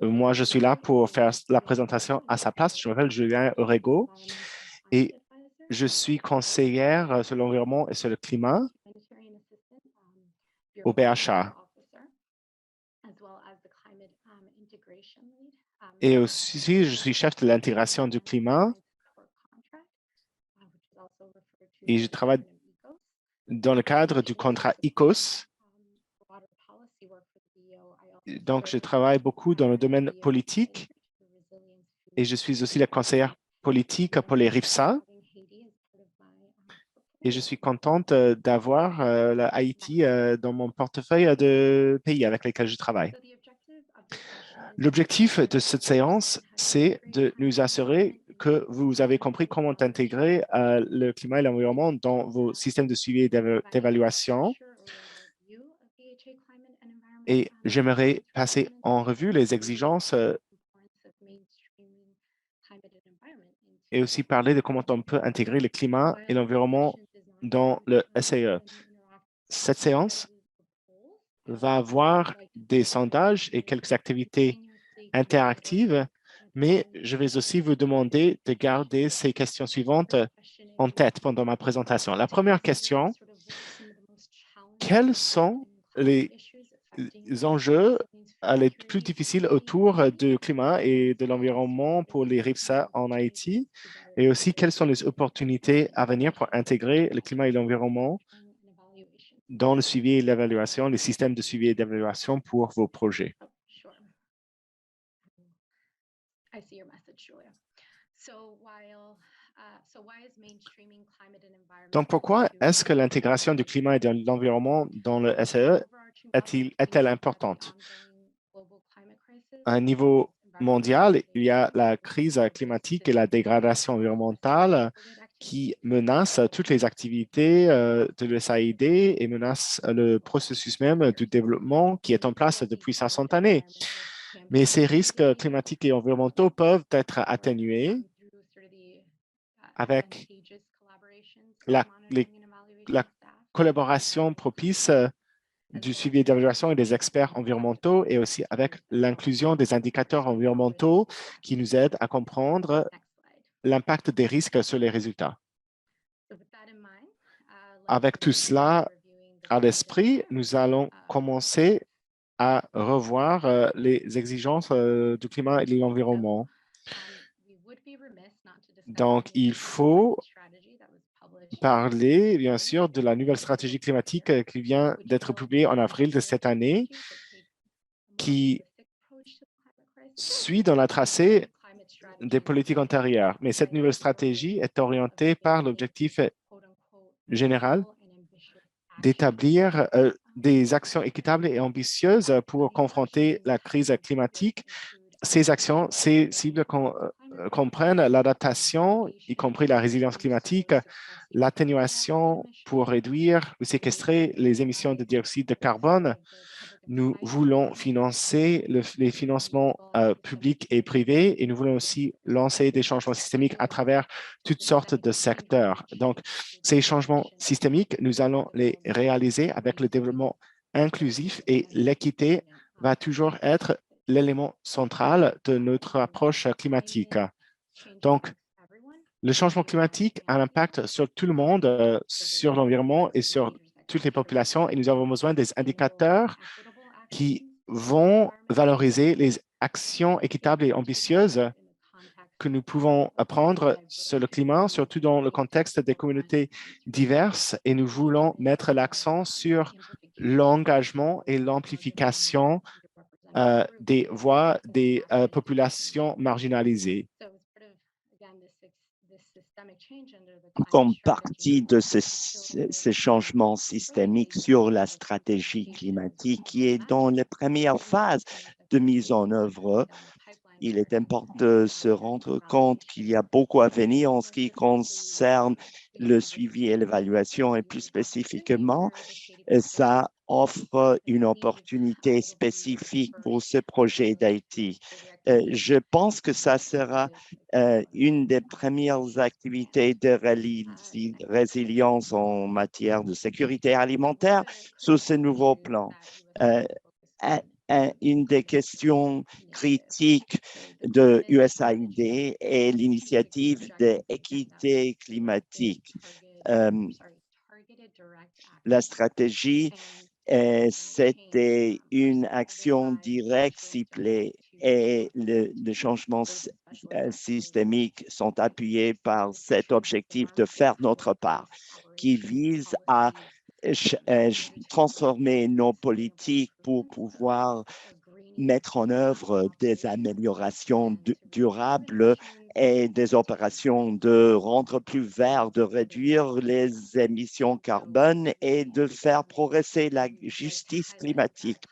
Moi, je suis là pour faire la présentation à sa place. Je m'appelle Julien Orego et je suis conseillère sur l'environnement et sur le climat au BHA. Et aussi, je suis chef de l'intégration du climat et je travaille dans le cadre du contrat ICOS. Donc, je travaille beaucoup dans le domaine politique et je suis aussi la conseillère politique pour les RIFSA. Et je suis contente d'avoir la Haïti dans mon portefeuille de pays avec lesquels je travaille. L'objectif de cette séance, c'est de nous assurer que vous avez compris comment intégrer le climat et l'environnement dans vos systèmes de suivi et d'évaluation. Et j'aimerais passer en revue les exigences et aussi parler de comment on peut intégrer le climat et l'environnement dans le SAE. Cette séance va avoir des sondages et quelques activités interactives, mais je vais aussi vous demander de garder ces questions suivantes en tête pendant ma présentation. La première question, quels sont les enjeux les plus difficiles autour du climat et de l'environnement pour les RIFSA en Haïti? Et aussi, quelles sont les opportunités à venir pour intégrer le climat et l'environnement dans le suivi et l'évaluation, les systèmes de suivi et d'évaluation pour vos projets? Donc, pourquoi est-ce que l'intégration du climat et de l'environnement dans le SAE est-elle importante? À un niveau mondial, il y a la crise climatique et la dégradation environnementale qui menacent toutes les activités de l'USAID et menacent le processus même du développement qui est en place depuis 500 années. Mais ces risques climatiques et environnementaux peuvent être atténués avec la, la collaboration propice du suivi d'évaluation et des experts environnementaux et aussi avec l'inclusion des indicateurs environnementaux qui nous aident à comprendre l'impact des risques sur les résultats. Avec tout cela à l'esprit, nous allons commencer à revoir les exigences du climat et de l'environnement. Donc, il faut parler, bien sûr, de la nouvelle stratégie climatique qui vient d'être publiée en avril de cette année, qui suit dans la tracée des politiques antérieures. Mais cette nouvelle stratégie est orientée par l'objectif général d'établir des actions équitables et ambitieuses pour confronter la crise climatique. Ces actions, ces cibles comprennent l'adaptation, y compris la résilience climatique, l'atténuation pour réduire ou séquestrer les émissions de dioxyde de carbone. Nous voulons financer les financements publics et privés et nous voulons aussi lancer des changements systémiques à travers toutes sortes de secteurs. Donc, ces changements systémiques, nous allons les réaliser avec le développement inclusif et l'équité va toujours être l'élément central de notre approche climatique. Donc, le changement climatique a un impact sur tout le monde, sur l'environnement et sur toutes les populations et nous avons besoin des indicateurs qui vont valoriser les actions équitables et ambitieuses que nous pouvons prendre sur le climat, surtout dans le contexte des communautés diverses, et nous voulons mettre l'accent sur l'engagement et l'amplification des voix des populations marginalisées. Comme partie de ces changements systémiques sur la stratégie climatique qui est dans les premières phases de mise en œuvre, il est important de se rendre compte qu'il y a beaucoup à venir en ce qui concerne le suivi et l'évaluation et plus spécifiquement, ça offre une opportunité spécifique pour ce projet d'Haïti. Je pense que ça sera une des premières activités de résilience en matière de sécurité alimentaire sur ce nouveau plan. une des questions critiques de USAID est l'initiative d'équité climatique. La stratégie, c'était une action directe ciblée et les changements systémiques sont appuyés par cet objectif de faire notre part, qui vise à transformer nos politiques pour pouvoir mettre en œuvre des améliorations durables et des opérations de rendre plus vert, de réduire les émissions carbone et de faire progresser la justice climatique.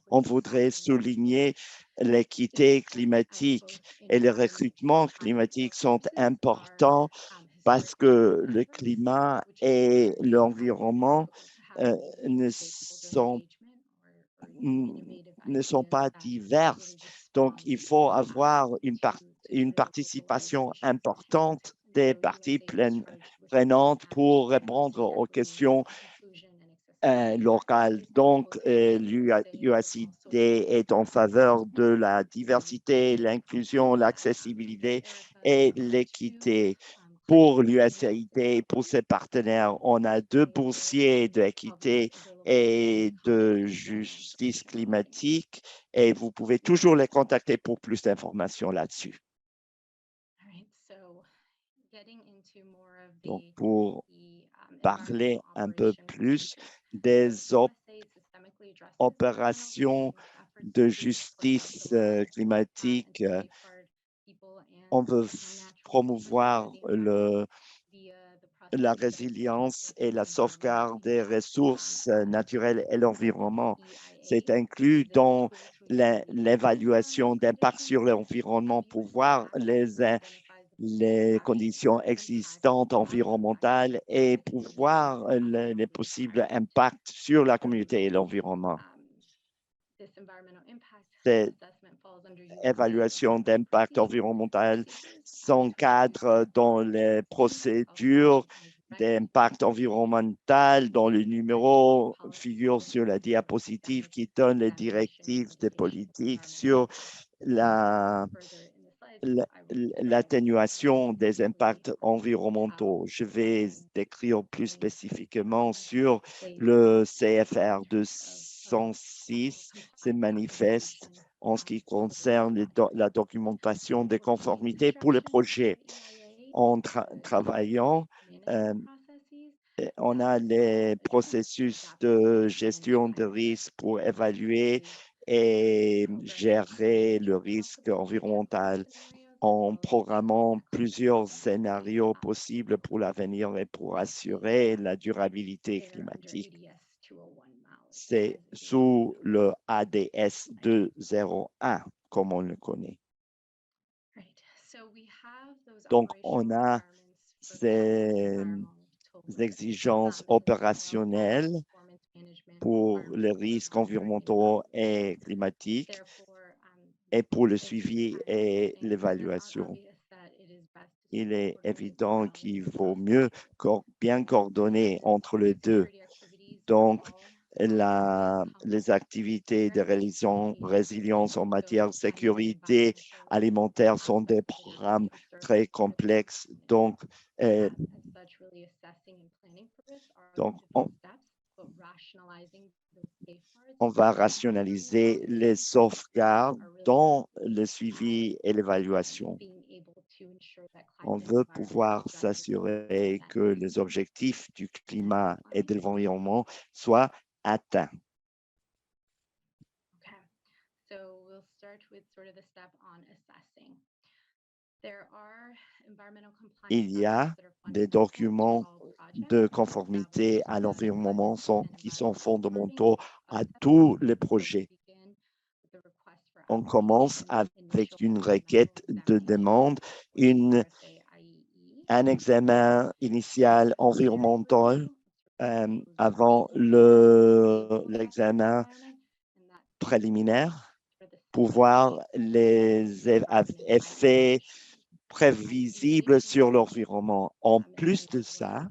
On voudrait souligner l'équité climatique et les recrutements climatiques sont importants parce que le climat et l'environnement ne sont pas diverses. Donc, il faut avoir une participation importante des parties prenantes pour répondre aux questions locales. Donc, l'USAID est en faveur de la diversité, l'inclusion, l'accessibilité et l'équité. Pour l'USAID, pour ses partenaires, on a 2 boursiers d'équité et de justice climatique et vous pouvez toujours les contacter pour plus d'informations là-dessus. Donc, pour parler un peu plus des opérations de justice climatique, on veut promouvoir la résilience et la sauvegarde des ressources naturelles et l'environnement. C'est inclus dans l'évaluation d'impact sur l'environnement pour voir les conditions existantes environnementales et pour voir les possibles impacts sur la communauté et l'environnement. Cette évaluation d'impact environnemental s'encadre dans les procédures d'impact environnemental, dont le numéro figure sur la diapositive qui donne les directives des politiques sur l'atténuation des impacts environnementaux. Je vais décrire plus spécifiquement sur le CFR 206, c'est manifeste en ce qui concerne la documentation des conformités pour le projet. En travaillant, on a les processus de gestion de risque pour évaluer et gérer le risque environnemental en programmant plusieurs scénarios possibles pour l'avenir et pour assurer la durabilité climatique. C'est sous le ADS 201, comme on le connaît. Donc, on a ces exigences opérationnelles pour les risques environnementaux et climatiques et pour le suivi et l'évaluation. Il est évident qu'il vaut mieux bien coordonner entre les deux. Donc, les activités de résilience en matière de sécurité alimentaire sont des programmes très complexes. Donc on va rationaliser les sauvegardes dans le suivi et l'évaluation. On veut pouvoir s'assurer que les objectifs du climat et de l'environnement soient atteints. Il y a des documents de conformité à l'environnement qui sont fondamentaux à tous les projets. On commence avec une requête de demande, un examen initial environnemental avant l'examen préliminaire pour voir les effets prévisibles sur l'environnement. En plus de ça,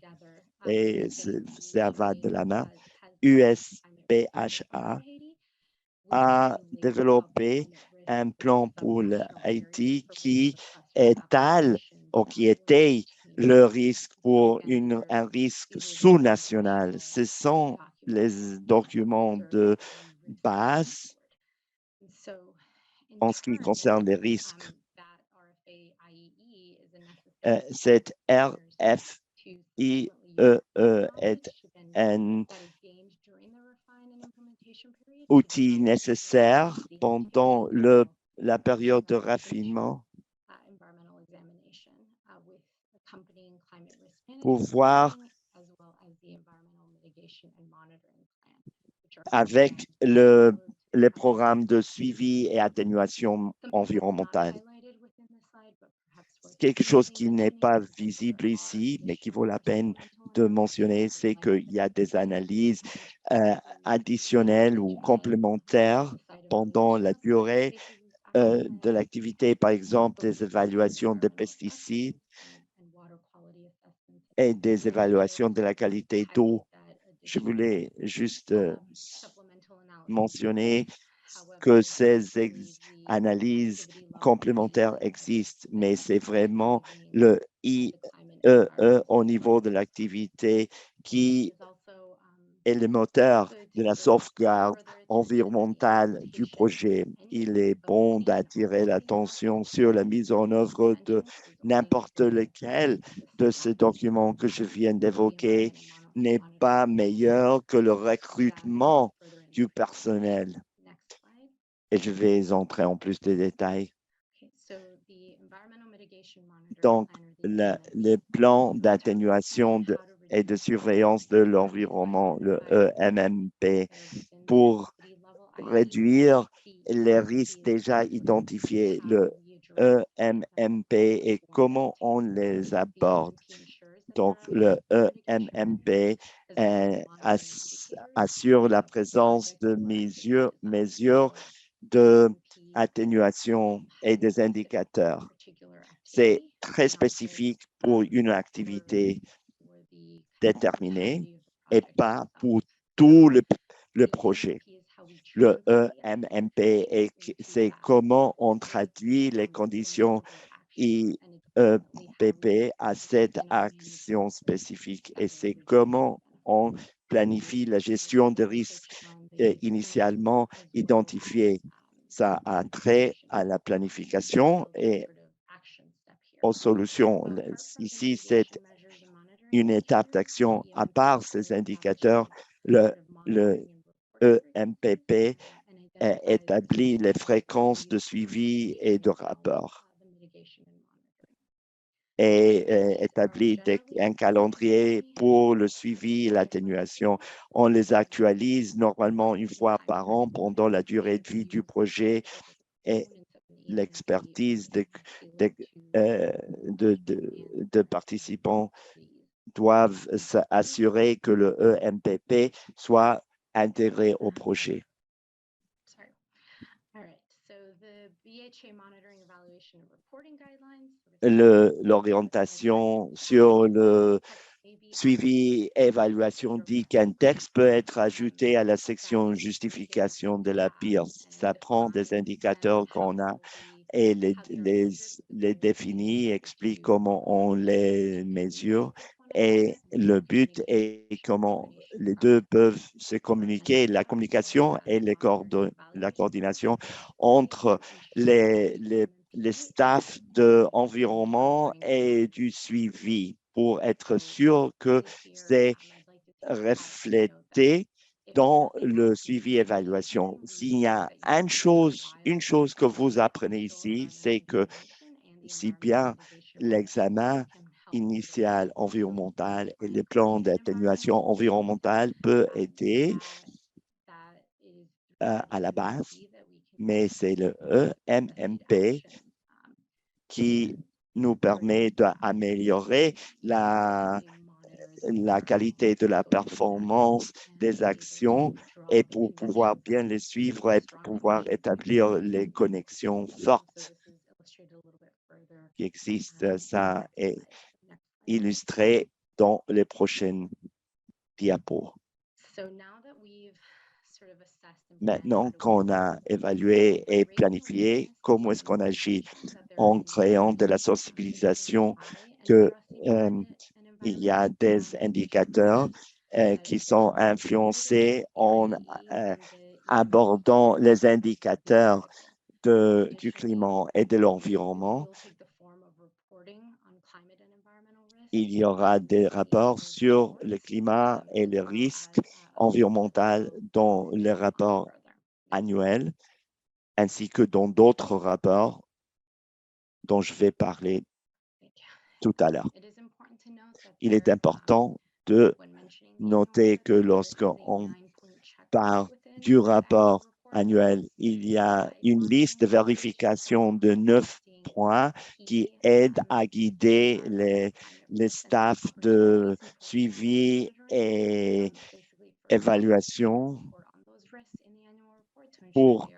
et ça va de la main, USPHA a développé un plan pour l'Haïti qui étale ou qui étaye le risque pour un risque sous-national. Ce sont les documents de base en ce qui concerne les risques. Cette RFIEE est un outil nécessaire pendant la période de raffinement pour voir avec les programmes de suivi et atténuation environnementale. Quelque chose qui n'est pas visible ici, mais qui vaut la peine de mentionner, c'est qu'il y a des analyses additionnelles ou complémentaires pendant la durée de l'activité, par exemple des évaluations de pesticides et des évaluations de la qualité d'eau. Je voulais juste mentionner que ces analyses complémentaires existent, mais c'est vraiment le IEE au niveau de l'activité qui est le moteur de la sauvegarde environnementale du projet. Il est bon d'attirer l'attention sur la mise en œuvre de n'importe lequel de ces documents que je viens d'évoquer n'est pas meilleur que le recrutement du personnel. Et je vais entrer en plus de détails. Donc, le plan d'atténuation et de surveillance de l'environnement, le EMMP, pour réduire les risques déjà identifiés, le EMMP et comment on les aborde. Donc, le EMMP assure la présence de mesures d'atténuation et des indicateurs. C'est très spécifique pour une activité déterminée et pas pour tout le projet. Le EMMP, c'est comment on traduit les conditions IEPP à cette action spécifique et c'est comment on planifie la gestion des risques initialement identifiés. Ça a trait à la planification et aux solutions. Ici, c'est une étape d'action à part ces indicateurs. Le EMPP établit les fréquences de suivi et de rapport et établit un calendrier pour le suivi et l'atténuation. On les actualise normalement une fois par an pendant la durée de vie du projet et l'expertise de participants doivent s'assurer que le EMPP soit intégré au projet. L'orientation sur le suivi et évaluation d'ICANTEX peut être ajoutée à la section justification de la PIRS. Ça prend des indicateurs qu'on a et les définit, explique comment on les mesure et le but est comment les deux peuvent se communiquer, la communication et la coordination entre les staffs d'environnement et du suivi pour être sûr que c'est reflété dans le suivi-évaluation. S'il y a une chose que vous apprenez ici, c'est que si bien l'examen initial environnemental et le plan d'atténuation environnementale peut aider à la base, mais c'est le EMMP qui nous permet d'améliorer la qualité de la performance des actions et pour pouvoir bien les suivre et pouvoir établir les connexions fortes qui existent. Ça est illustré dans les prochaines diapos. Maintenant qu'on a évalué et planifié comment est-ce qu'on agit en créant de la sensibilisation, que il y a des indicateurs qui sont influencés en abordant les indicateurs du climat et de l'environnement. Il y aura des rapports sur le climat et le risque environnemental dans les rapports annuels, ainsi que dans d'autres rapports dont je vais parler tout à l'heure. Il est important de noter que lorsqu'on parle du rapport annuel, il y a une liste de vérification de 9 points qui aident à guider les staffs de suivi et évaluation pour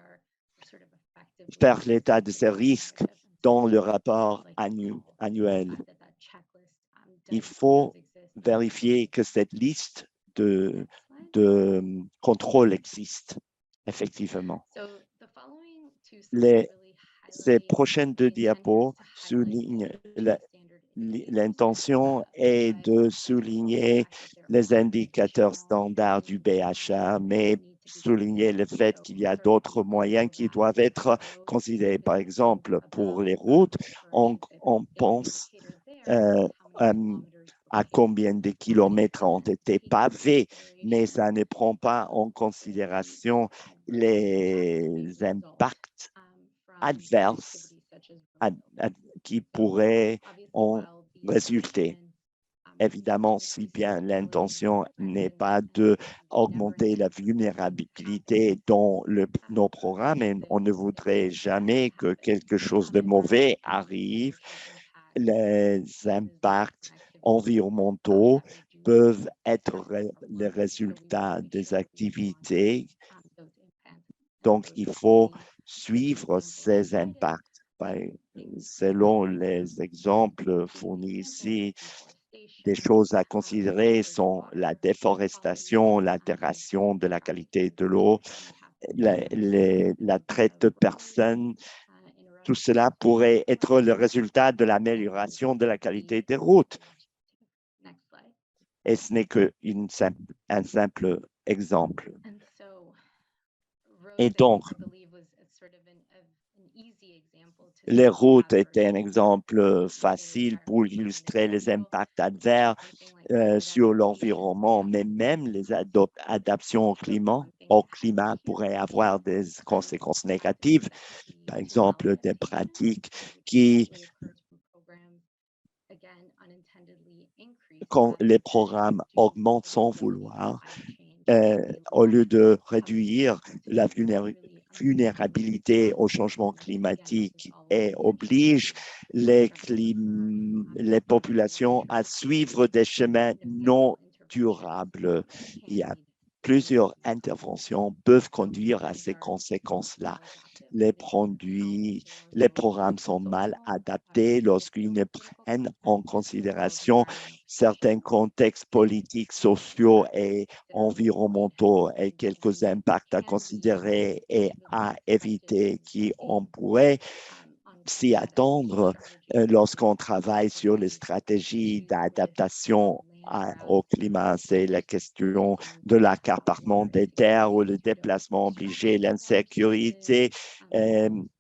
faire l'état de ces risques dans le rapport annuel. Il faut vérifier que cette liste de contrôle existe, effectivement. Ces prochaines deux diapos soulignent l'intention est de souligner les indicateurs standards du BHA, mais souligner le fait qu'il y a d'autres moyens qui doivent être considérés. Par exemple, pour les routes, on pense à combien de kilomètres ont été pavés, mais ça ne prend pas en considération les impacts adverses qui pourraient en résulter. Évidemment, si bien l'intention n'est pas d'augmenter la vulnérabilité dans nos programmes, et on ne voudrait jamais que quelque chose de mauvais arrive, les impacts environnementaux peuvent être le résultat des activités. Donc, il faut suivre ces impacts. Selon les exemples fournis ici, des choses à considérer sont la déforestation, l'altération de la qualité de l'eau, la traite de personnes. Tout cela pourrait être le résultat de l'amélioration de la qualité des routes. Et ce n'est qu'un simple exemple. Et donc, les routes étaient un exemple facile pour illustrer les impacts adverses sur l'environnement, mais même les adaptations au climat pourraient avoir des conséquences négatives. Par exemple, des pratiques qui, quand les programmes augmentent sans vouloir, au lieu de réduire la vulnérabilité au changement climatique et oblige les populations à suivre des chemins non durables. Il y a plusieurs interventions peuvent conduire à ces conséquences-là. Les programmes sont mal adaptés lorsqu'ils ne prennent en considération certains contextes politiques, sociaux et environnementaux et quelques impacts à considérer et à éviter qui on pourrait s'y attendre lorsqu'on travaille sur les stratégies d'adaptation au climat. C'est la question de l'accaparement des terres ou le déplacement obligé, l'insécurité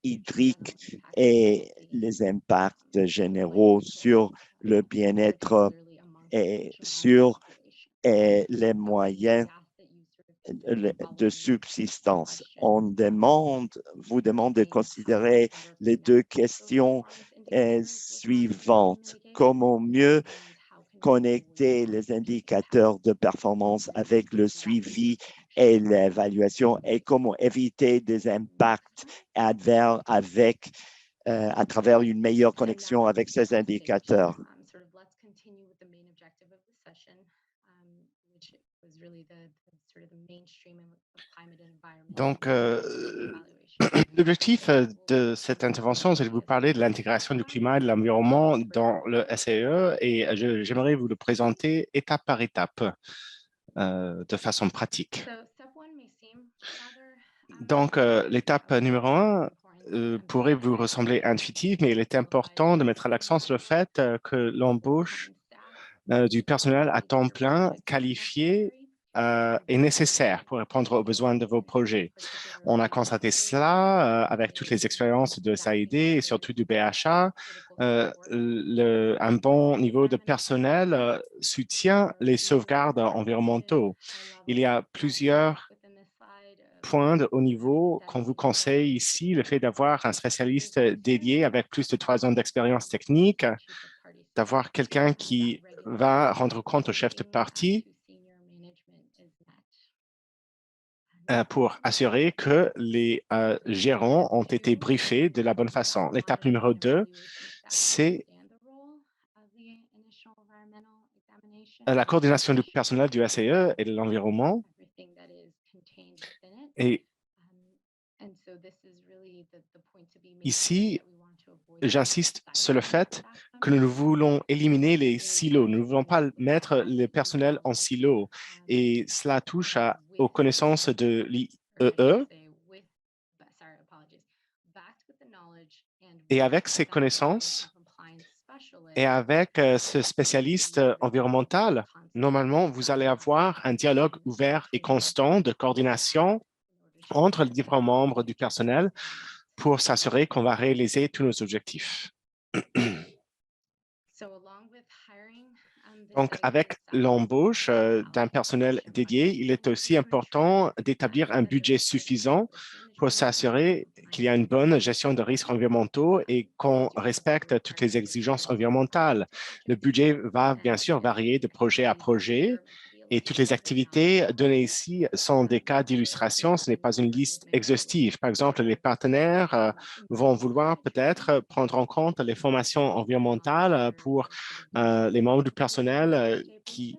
hydrique et les impacts généraux sur le bien-être et sur les moyens de subsistance. On vous demande de considérer les deux questions suivantes. Comment mieux connecter les indicateurs de performance avec le suivi et l'évaluation et comment éviter des impacts adverses à travers une meilleure connexion avec ces indicateurs. Donc, l'objectif de cette intervention, c'est de vous parler de l'intégration du climat et de l'environnement dans le SAE et j'aimerais vous le présenter étape par étape de façon pratique. Donc, l'étape numéro 1 pourrait vous ressembler intuitive, mais il est important de mettre l'accent sur le fait que l'embauche du personnel à temps plein qualifié est nécessaire pour répondre aux besoins de vos projets. On a constaté cela avec toutes les expériences de SAID et surtout du BHA. Un bon niveau de personnel soutient les sauvegardes environnementaux. Il y a plusieurs points de haut niveau qu'on vous conseille ici, le fait d'avoir un spécialiste dédié avec plus de 3 ans d'expérience technique, d'avoir quelqu'un qui va rendre compte au chef de parti pour assurer que les gérants ont été briefés de la bonne façon. L'étape numéro 2, c'est la coordination du personnel du SAE et de l'environnement. Et ici, j'insiste sur le fait que nous voulons éliminer les silos. Nous ne voulons pas mettre le personnel en silo. Et cela touche aux connaissances de l'IEE. Et avec ces connaissances et avec ce spécialiste environnemental, normalement, vous allez avoir un dialogue ouvert et constant de coordination entre les différents membres du personnel pour s'assurer qu'on va réaliser tous nos objectifs. Donc, avec l'embauche d'un personnel dédié, il est aussi important d'établir un budget suffisant pour s'assurer qu'il y a une bonne gestion de risques environnementaux et qu'on respecte toutes les exigences environnementales. Le budget va bien sûr varier de projet à projet et toutes les activités données ici sont des cas d'illustration. Ce n'est pas une liste exhaustive. Par exemple, les partenaires vont vouloir peut-être prendre en compte les formations environnementales pour les membres du personnel qui,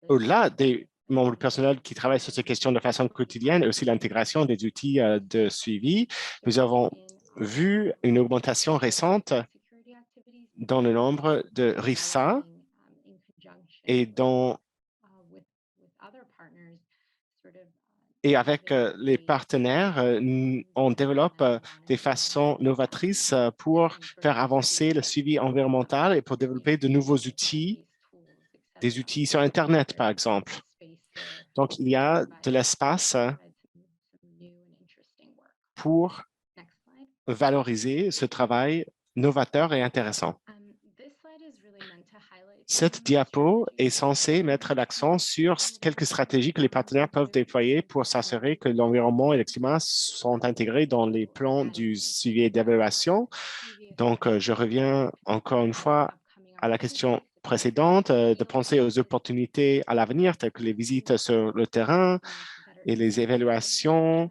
au-delà des membres du personnel qui travaillent sur ces questions de façon quotidienne, et aussi l'intégration des outils de suivi. Nous avons vu une augmentation récente dans le nombre de RIFSA et avec les partenaires, on développe des façons novatrices pour faire avancer le suivi environnemental et pour développer de nouveaux outils, des outils sur Internet, par exemple. Donc, il y a de l'espace pour valoriser ce travail novateur et intéressant. Cette diapo est censée mettre l'accent sur quelques stratégies que les partenaires peuvent déployer pour s'assurer que l'environnement et le climat sont intégrés dans les plans du suivi et d'évaluation. Donc, je reviens encore une fois à la question précédente, de penser aux opportunités à l'avenir, telles que les visites sur le terrain et les évaluations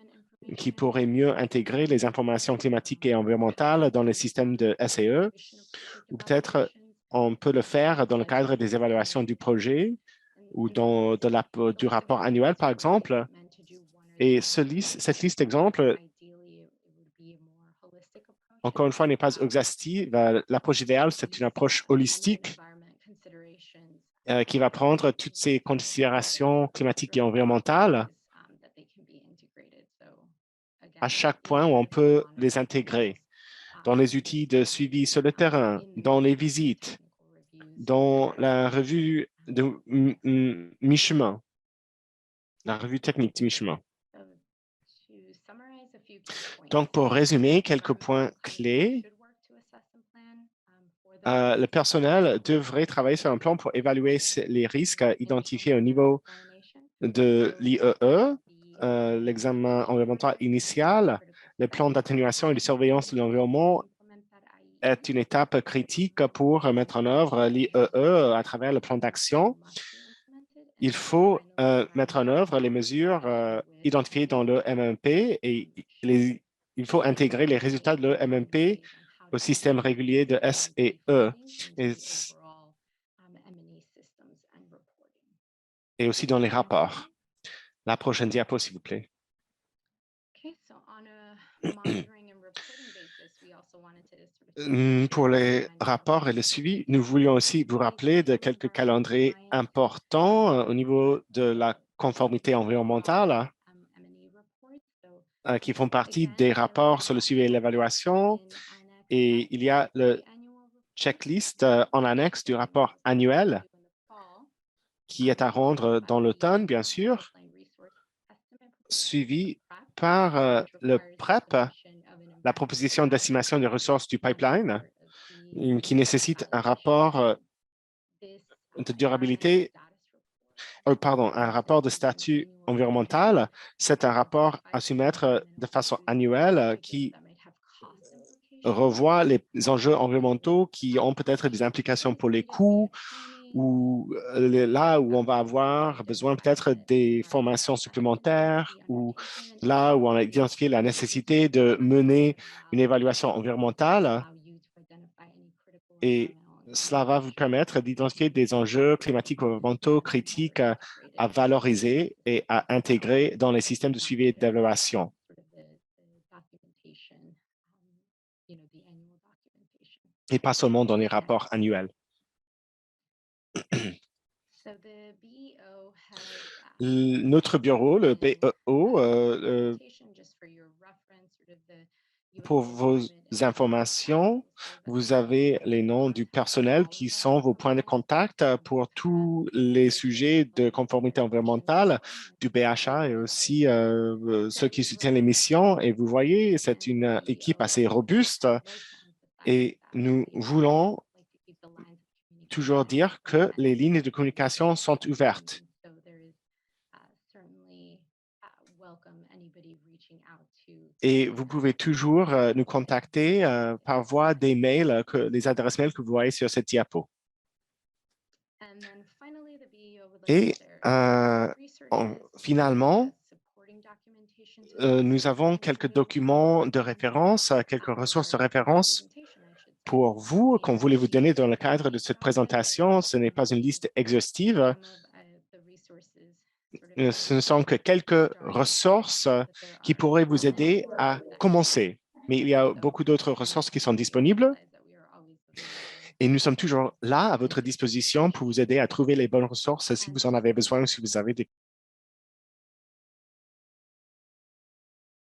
qui pourraient mieux intégrer les informations climatiques et environnementales dans le système de SAE, ou peut-être on peut le faire dans le cadre des évaluations du projet ou du rapport annuel, par exemple. Et cette liste d'exemples, encore une fois, n'est pas exhaustive. L'approche idéale, c'est une approche holistique qui va prendre toutes ces considérations climatiques et environnementales à chaque point où on peut les intégrer dans les outils de suivi sur le terrain, dans les visites, dans la revue de mi-chemin, la revue technique de mi-chemin. Donc, pour résumer quelques points clés, le personnel devrait travailler sur un plan pour évaluer les risques identifiés au niveau de l'IEE, l'examen environnemental initial, le plan d'atténuation et de surveillance de l'environnement est une étape critique pour mettre en œuvre l'IEE à travers le plan d'action. Il faut mettre en œuvre les mesures identifiées dans le MMP et il faut intégrer les résultats de l'MMP au système régulier de SEE et aussi dans les rapports. La prochaine diapo, s'il vous plaît. Pour les rapports et le suivi, nous voulions aussi vous rappeler de quelques calendriers importants au niveau de la conformité environnementale. qui font partie des rapports sur le suivi et l'évaluation. Et il y a le checklist en annexe du rapport annuel qui est à rendre dans l'automne, bien sûr, suivi par le PREP, la proposition d'estimation des ressources du pipeline, qui nécessite un rapport de durabilité, un rapport de statut environnemental. C'est un rapport à soumettre de façon annuelle qui revoit les enjeux environnementaux qui ont peut-être des implications pour les coûts ou là où on va avoir besoin peut-être des formations supplémentaires ou là où on a identifié la nécessité de mener une évaluation environnementale. Et cela va vous permettre d'identifier des enjeux climatiques ou environnementaux critiques à valoriser et à intégrer dans les systèmes de suivi et d'évaluation. Et pas seulement dans les rapports annuels. Notre bureau, le BEO, pour vos informations, vous avez les noms du personnel qui sont vos points de contact pour tous les sujets de conformité environnementale du BHA et aussi ceux qui soutiennent les missions. Et vous voyez, c'est une équipe assez robuste et nous voulons toujours dire que les lignes de communication sont ouvertes. Et vous pouvez toujours nous contacter par voie des mails, les adresses mails que vous voyez sur cette diapo. Et finalement, nous avons quelques documents de référence, quelques ressources de référence pour vous, qu'on voulait vous donner dans le cadre de cette présentation. Ce n'est pas une liste exhaustive. Ce ne sont que quelques ressources qui pourraient vous aider à commencer. Mais il y a beaucoup d'autres ressources qui sont disponibles. Et nous sommes toujours là à votre disposition pour vous aider à trouver les bonnes ressources si vous en avez besoin ou si vous avez des